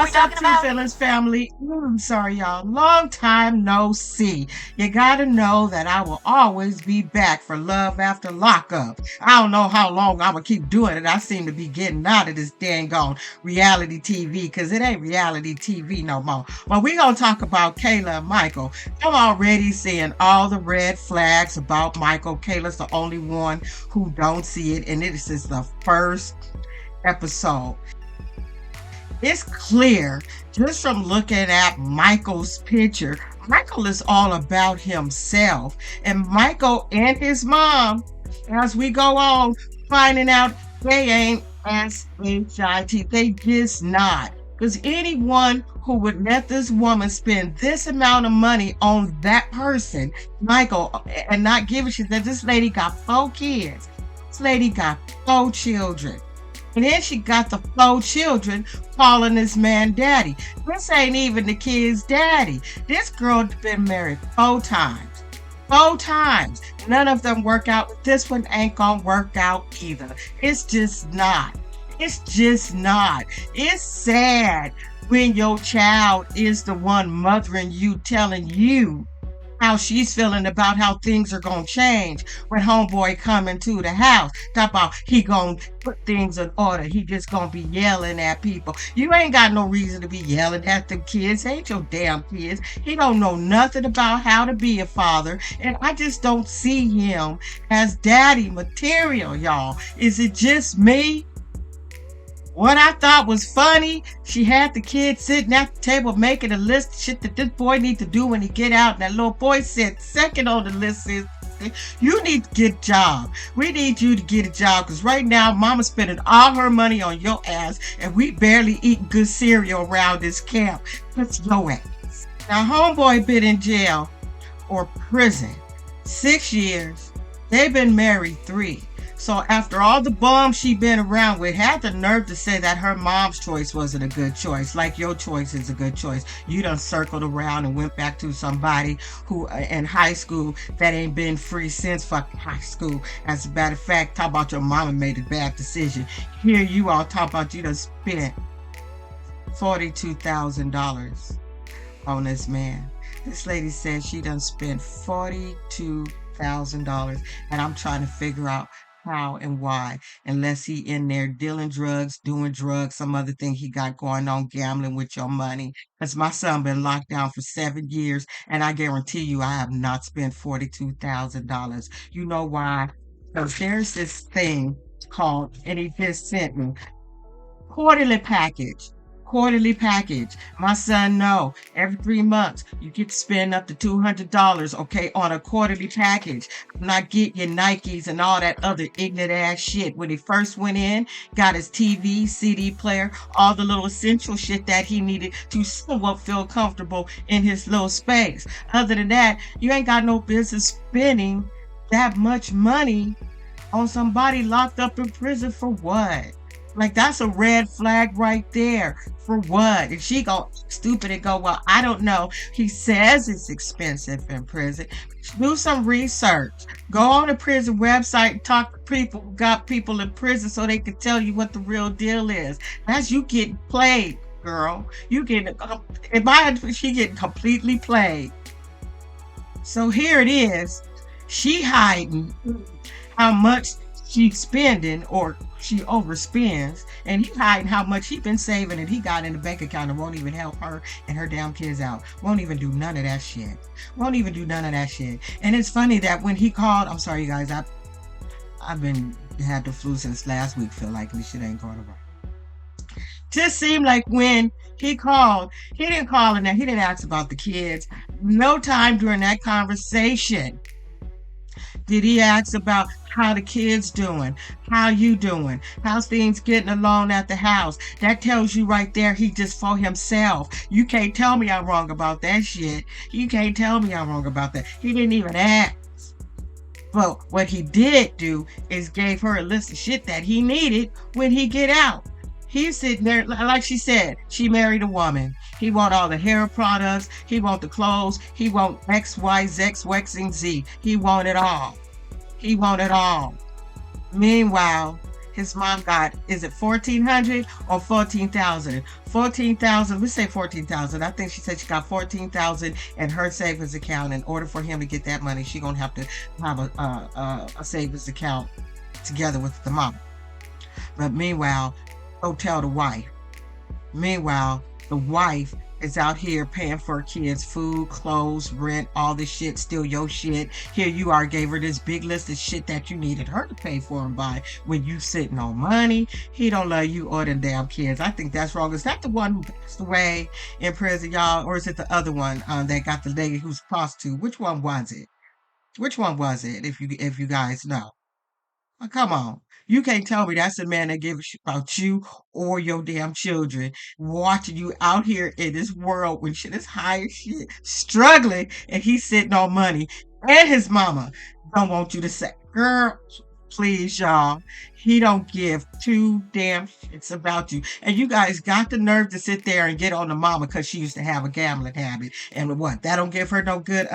What's up, Two Feelings family? I'm sorry, y'all. Long time no see. You gotta know that I will always be back for Love After Lockup. I don't know how long I'm gonna keep doing it. I seem to be getting out of this dang on reality TV because it ain't reality TV no more. But we gonna talk about Kayla and Michael. I'm already seeing all the red flags about Michael. Kayla's the only one who don't see it, and this is the first episode. It's clear just from looking at Michael's picture. Michael is all about himself. And Michael and his mom, as we go on, finding out they ain't SHIT. They just not. Because anyone who would let this woman spend this amount of money on that person, Michael, and not give a shit that this lady got 4 kids. This lady got 4 children. And then she got the 4 children calling this man daddy. This ain't even the kid's daddy. This girl's been married 4 times. 4 times. None of them work out. This one ain't gonna work out either. It's just not. It's just not. It's sad when your child is the one mothering you, telling you how she's feeling about how things are gonna change when homeboy come into the house. Talk about he gonna put things in order. He just gonna be yelling at people. You ain't got no reason to be yelling at the kids. Ain't your damn kids. He don't know nothing about how to be a father, and I just don't see him as daddy material, y'all. Is it just me? What I thought was funny, she had the kid sitting at the table making a list of shit that this boy needs to do when he get out. And that little boy said second on the list is, you need to get a job. We need you to get a job because right now mama's spending all her money on your ass and we barely eat good cereal around this camp. What's your ass? Now homeboy been in jail or prison 6 years. They've been married 3. So after all the bums she been around with, had the nerve to say that her mom's choice wasn't a good choice, like your choice is a good choice. You done circled around and went back to somebody who in high school that ain't been free since fucking high school. As a matter of fact, talk about your mama made a bad decision. Here you all talk about you done spent $42,000 on this man. This lady said she done spent $42,000, and I'm trying to figure out how and why, unless he in there dealing drugs, doing drugs, some other thing he got going on, gambling with your money. Because my son been locked down for 7 years, and I guarantee you I have not spent $42,000. You know why? Because there's this thing called, and he just sent me, quarterly package. Quarterly package. My son know every 3 months you get to spend up to $200, okay, on a quarterly package. Not get your Nikes and all that other ignorant ass shit. When he first went in, got his TV, CD player, all the little essential shit that he needed to somewhat feel comfortable in his little space. Other than that, you ain't got no business spending that much money on somebody locked up in prison for what? Like, that's a red flag right there. For what? And she go stupid and go, well, I don't know. He says it's expensive in prison. Do some research. Go on the prison website and talk to people who got people in prison so they can tell you what the real deal is. That's you getting played, girl. You getting, she getting completely played. So here it is. She hiding how much she's spending or she overspends, and he hiding how much he been saving and he got in the bank account and won't even help her and her damn kids out. Won't even do none of that shit. Won't even do none of that shit. And it's funny that when he called, I'm sorry you guys, I've been had the flu since last week, feel like this shit ain't going around. Just seemed like when he called, he didn't call in there, he didn't ask about the kids. No time during that conversation did he ask about how the kids doing, how you doing, how's things getting along at the house. That tells you right there he just for himself. You can't tell me I'm wrong about that shit. You can't tell me I'm wrong about that. He didn't even ask. But what he did do is gave her a list of shit that he needed when he get out. He's sitting there, like she said, she married a woman. He want all the hair products. He want the clothes. He want X, Y, Z, X, and Z. He want it all. He want it all. Meanwhile, his mom got, is it 1,400 or 14,000? 14,000. Let's say 14,000. I think she said she got 14,000 in her savings account. In order for him to get that money, she gonna have to have a savings account together with the mom. But meanwhile, go tell the wife. Meanwhile, the wife is out here paying for her kids food, clothes, rent, all this shit, still your shit. Here you are, gave her this big list of shit that you needed her to pay for and buy when you sitting on money. He don't love you or the damn kids. I think that's wrong. Is that the one who passed away in prison, y'all? Or is it the other one that got the lady who's a prostitute? Which one was it? Which one was it, if you guys know? Oh, come on. You can't tell me that's the man that gives a shit about you or your damn children, watching you out here in this world when shit is high as shit, struggling, and he's sitting on money. And his mama don't want you to say, girl, please, y'all. He don't give two damn shits about you. And you guys got the nerve to sit there and get on the mama because she used to have a gambling habit. And what? That don't give her no good,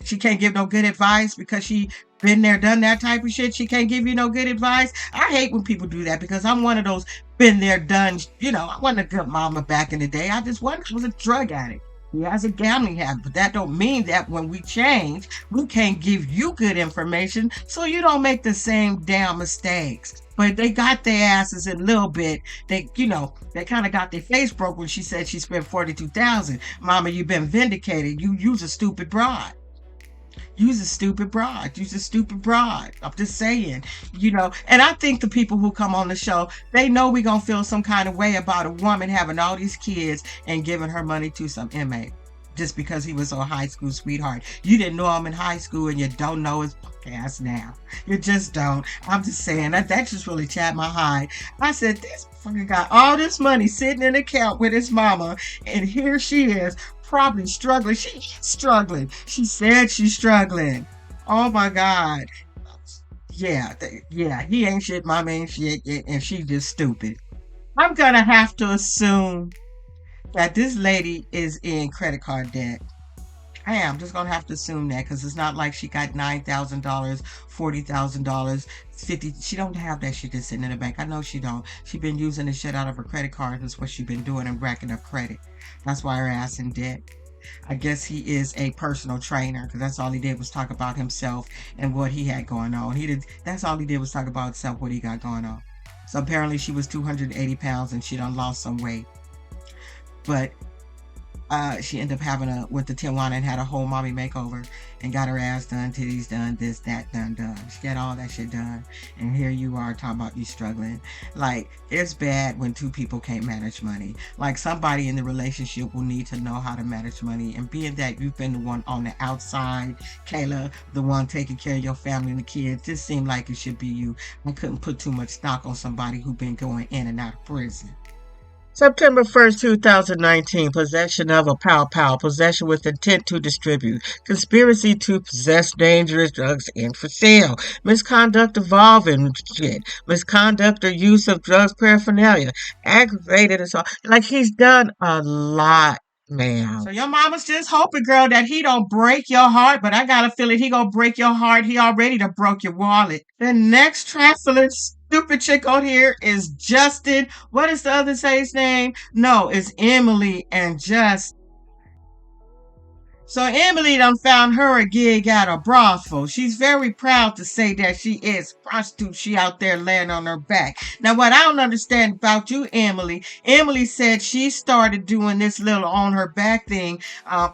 she can't give no good advice because she been there, done that type of shit. She can't give you no good advice. I hate when people do that because I'm one of those been there, done, I wasn't a good mama back in the day. I was a drug addict. He has a gambling habit, but that don't mean that when we change, we can't give you good information so you don't make the same damn mistakes. But they got their asses in a little bit. They kind of got their face broke when she said she spent 42,000. Mama, you've been vindicated. You's a stupid broad. You's a stupid broad. You's a stupid broad. I'm just saying, and I think the people who come on the show, they know we gonna feel some kind of way about a woman having all these kids and giving her money to some inmate just because he was a high school sweetheart. You didn't know him in high school and you don't know his ass now. You just don't. I'm just saying that just really chapped my hide. I said, this fucker got all this money sitting in an account with his mama, and here she is probably struggling. She's struggling. She said she's struggling. Oh my God. Yeah, he ain't shit, mama ain't shit, and she just stupid. I'm gonna have to assume that this lady is in credit card debt. I am just gonna have to assume that because it's not like she got $9,000, $40,000, 50. She don't have that shit just sitting in the bank. I know she don't. She been using the shit out of her credit card. That's what she been doing and racking up credit. That's why her ass in debt. I guess he is a personal trainer because that's all he did was talk about himself and what he had going on. That's all he did was talk about himself, what he got going on. So apparently she was 280 pounds and she done lost some weight. But she ended up went to Tijuana and had a whole mommy makeover and got her ass done, titties done, this, that, done. She got all that shit done. And here you are talking about you struggling. Like, it's bad when two people can't manage money. Like, somebody in the relationship will need to know how to manage money. And being that you've been the one on the outside, Kayla, the one taking care of your family and the kids, this seemed like it should be you. I couldn't put too much stock on somebody who's been going in and out of prison. September 1st, 2019, possession of a pow, possession with intent to distribute, conspiracy to possess dangerous drugs and for sale, misconduct involving shit, misconduct or use of drugs paraphernalia, aggravated assault. Like, he's done a lot. Man. So your mama's just hoping, girl, that he don't break your heart, but I got a feeling he gonna break your heart. He already done broke your wallet. The next trifling stupid chick on here is Justin. What is the other say's name? No, it's Emily and Justin. So Emily done found her a gig at a brothel. She's very proud to say that she is a prostitute. She out there laying on her back. Now, what I don't understand about you, Emily said she started doing this little on her back thing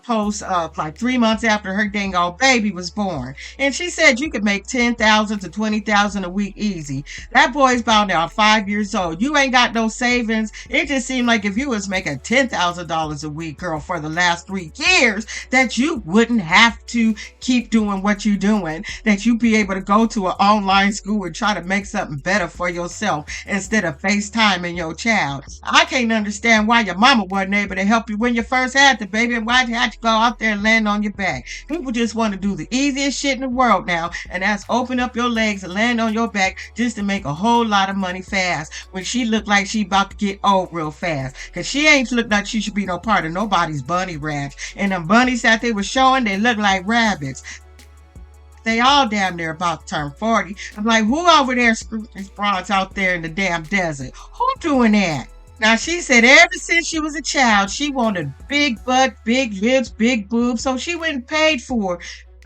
post like 3 months after her dang old baby was born. And she said you could make $10,000 to $20,000 a week easy. That boy's about now 5 years old. You ain't got no savings. It just seemed like if you was making $10,000 a week, girl, for the last 3 years, that you wouldn't have to keep doing what you're doing, that you'd be able to go to an online school and try to make something better for yourself instead of FaceTiming your child. I can't understand why your mama wasn't able to help you when you first had the baby and why you had to go out there and land on your back. People just want to do the easiest shit in the world now, and that's open up your legs and land on your back just to make a whole lot of money fast when she looked like she about to get old real fast, because she ain't looked like she should be no part of nobody's bunny ranch. And them bunnies that they were showing, they look like rabbits. They all damn near about to turn 40. I'm like, who over there screwing these bras out there in the damn desert? Who doing that? Now, she said ever since she was a child, she wanted big butt, big lips, big boobs, so she went and paid for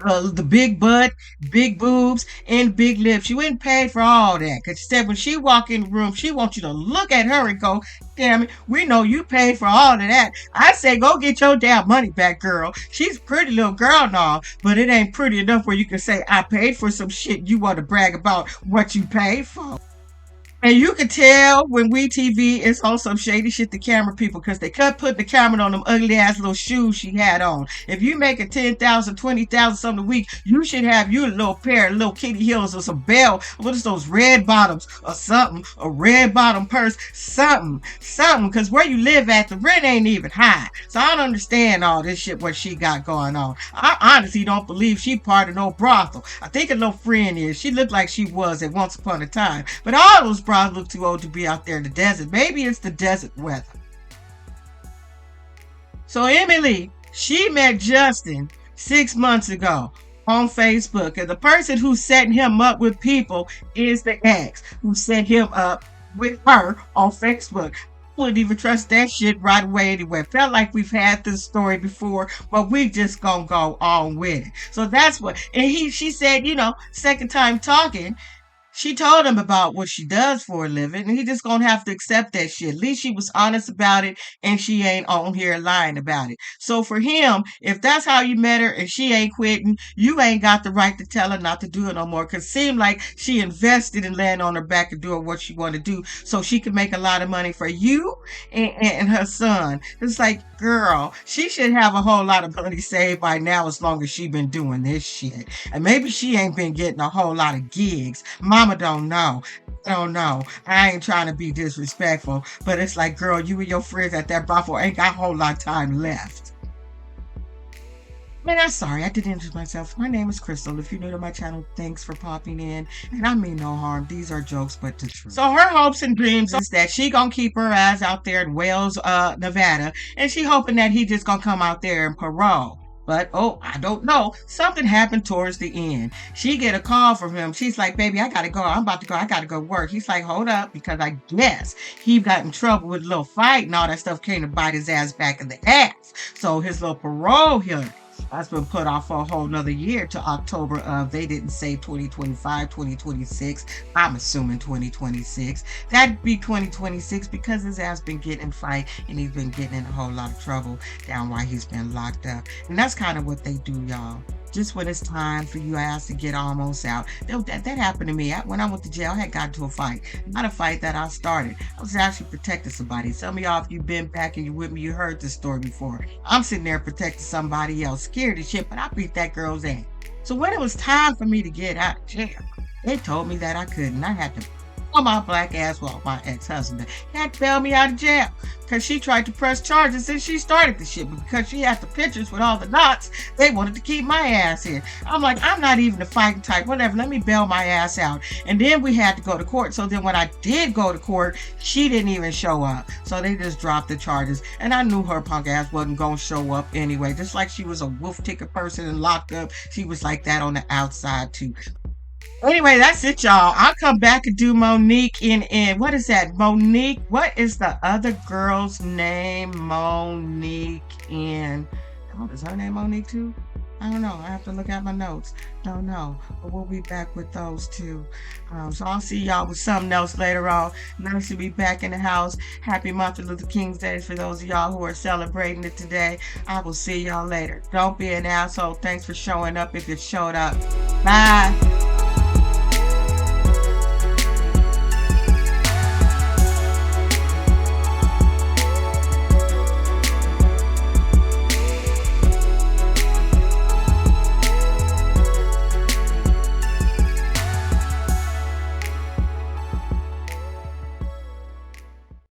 the big butt, big boobs, and big lips. She went and paid for all that. Because she said when she walk in the room, she wants you to look at her and go, damn it, we know you paid for all of that. I say, go get your damn money back, girl. She's a pretty little girl and all, but it ain't pretty enough where you can say, I paid for some shit. You want to brag about what you paid for. And you can tell when WeTV is on some shady shit, the camera people, because they kept putting the camera on them ugly ass little shoes she had on. If you make a 10,000, 20,000 something a week, you should have you a little pair of little kitty heels or some bell. What is those red bottoms or something? A red bottom purse, something. Because where you live at, the rent ain't even high. So I don't understand all this shit what she got going on. I honestly don't believe she part of no brothel. I think a little friend is. She looked like she was at once upon a time. But all those bras look too old to be out there in the desert. Maybe it's the desert weather. So Emily, she met Justin 6 months ago on Facebook. And the person who's setting him up with people is the ex who set him up with her on Facebook. Wouldn't even trust that shit right away anyway. Felt like we've had this story before, but we just gonna go on with it. So that's what, and she said, second time talking, she told him about what she does for a living, and he just gonna have to accept that shit. At least she was honest about it, and she ain't on here lying about it. So for him, if that's how you met her and she ain't quitting, you ain't got the right to tell her not to do it no more. Cause it seemed like she invested in laying on her back and doing what she want to do, so she can make a lot of money for you and her son. It's like, girl, she should have a whole lot of money saved by now, as long as she been doing this shit. And maybe she ain't been getting a whole lot of gigs. Mama don't know. I don't know. I ain't trying to be disrespectful, but it's like, girl, you and your friends at that brothel ain't got a whole lot of time left. Man, I'm sorry, I didn't introduce myself. My name is Crystal. If you're new to my channel, thanks for popping in. And I mean no harm. These are jokes, but the truth. So her hopes and dreams is that she gonna keep her ass out there in Wales, Nevada, and she hoping that he just gonna come out there and parole. But, I don't know. Something happened towards the end. She get a call from him. She's like, baby, I got to go. I'm about to go. I got to go work. He's like, hold up, because I guess he got in trouble with a little fight and all that stuff, came to bite his ass back in the ass. So his little parole hearing that's been put off for a whole nother year to October of, they didn't say 2025, 2026. I'm assuming 2026. That'd be 2026 because his ass been getting in fight and he's been getting in a whole lot of trouble down while he's been locked up. And that's kind of what they do, y'all. Just when it's time for you ass to get almost out. That happened to me. When I went to jail, I had gotten to a fight. Not a fight that I started. I was actually protecting somebody. Some of y'all, if you've been back and you with me, you heard this story before. I'm sitting there protecting somebody else, scared as shit, but I beat that girl's ass. So when it was time for me to get out of jail, they told me that I couldn't. I had to pull my black ass with my ex-husband. He had to bail me out of jail because she tried to press charges and she started the shit. But because she had the pictures with all the knots, they wanted to keep my ass here. I'm like, I'm not even the fighting type. Whatever, let me bail my ass out. And then we had to go to court. So then when I did go to court, she didn't even show up. So they just dropped the charges. And I knew her punk ass wasn't going to show up anyway. Just like she was a wolf ticket person and locked up, she was like that on the outside too. Anyway, that's it, y'all. I'll come back and do Monique in what is that? Monique, what is the other girl's name? Monique in, is her name Monique too? I don't know. I have to look at my notes. Don't know. But we'll be back with those two. So I'll see y'all with something else later on. Nice to be back in the house. Happy Martin Luther King's Day for those of y'all who are celebrating it today. I will see y'all later. Don't be an asshole. Thanks for showing up if you showed up. Bye.